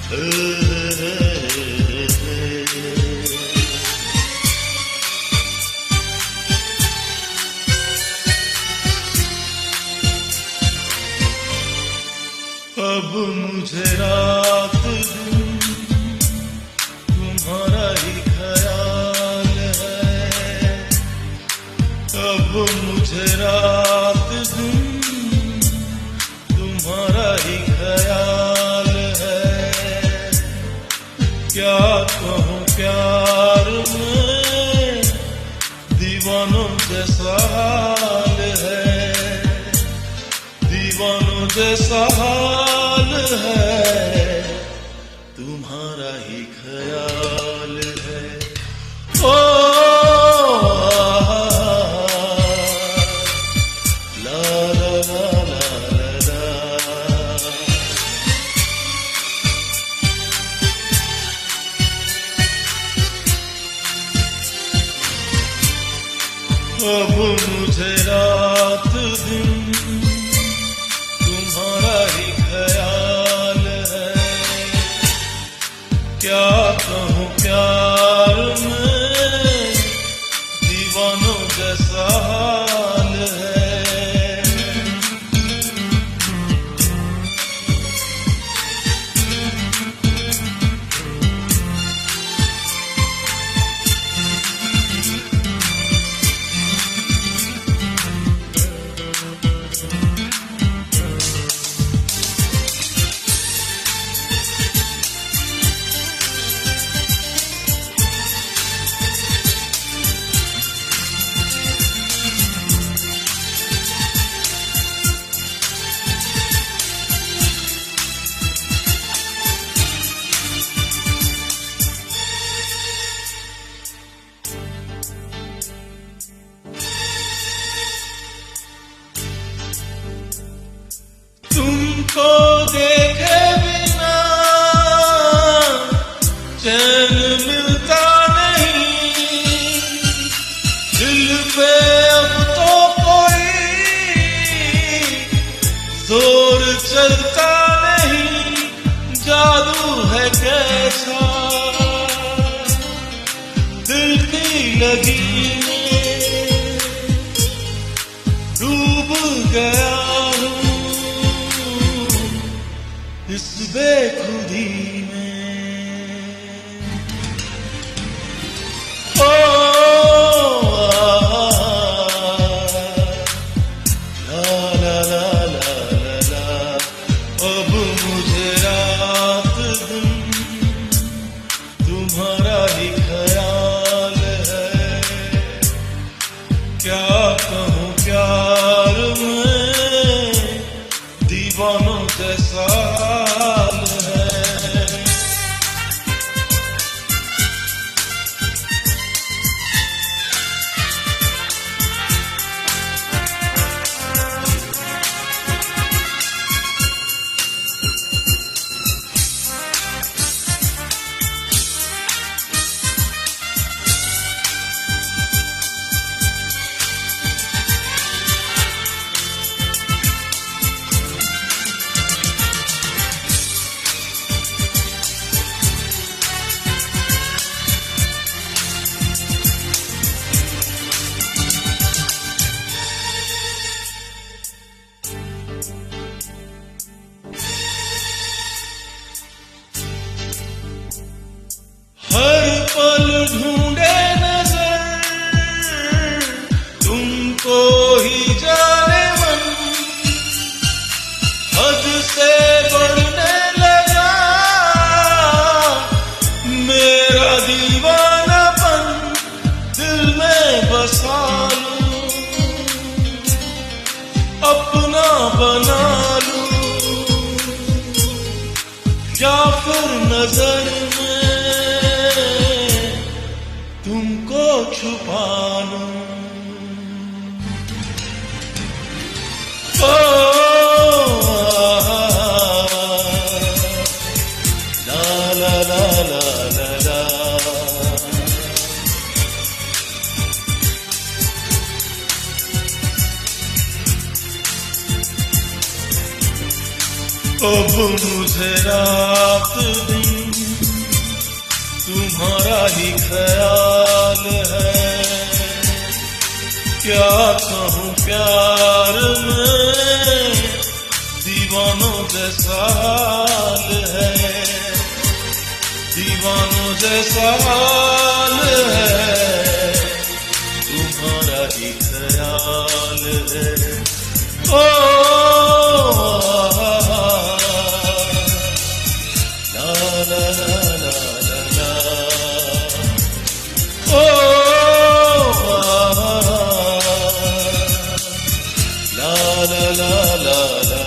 अब मुझे रात दिन तुम्हारा ही ख्याल है। अब मुझे रात दिन तुम्हारा ही ख्याल है। क्या कहूँ प्यार में दीवानों जैसा हाल है, दीवानों जैसा हाल है, तुम्हारा ही ख्याल है। ओ ला ला ला ला ला ला। अब मुझे रात दिन तुम्हारा ही ख्याल है। क्या कहूँ प्यार में दीवानों जैसा हाल है। तुमको देखे बिना चैन मिलता नहीं, दिल पे अब तो कोई जोर चलता नहीं। जादू है कैसा दिल की लगी में, डूब गया इस बेखुदी में। ओ ला ला ला ला ला ला। अब मुझे रात दिन तुम्हारा ही ख्याल है। क्या कहूँ प्यार में दीवानों जैसा हाल है। हर पल ढूंढे नजर तुमको ही जाने मन, हद से बढ़ने लगा मेरा दीवानापन। दिल में बसा लूं, अपना बना लूं, या फिर नजर में तुमको छुपा लूं। ओ ला ला ला ला ला ला। अब मुझे रात दिन तुम्हारा ही ख्याल है। क्या कहूँ प्यार में दीवानों जैसा हाल है, दीवानों जैसा हाल है, तुम्हारा ही ख्याल है। ओ ला ला ला ला ला, ओ ला ला ला ला ला।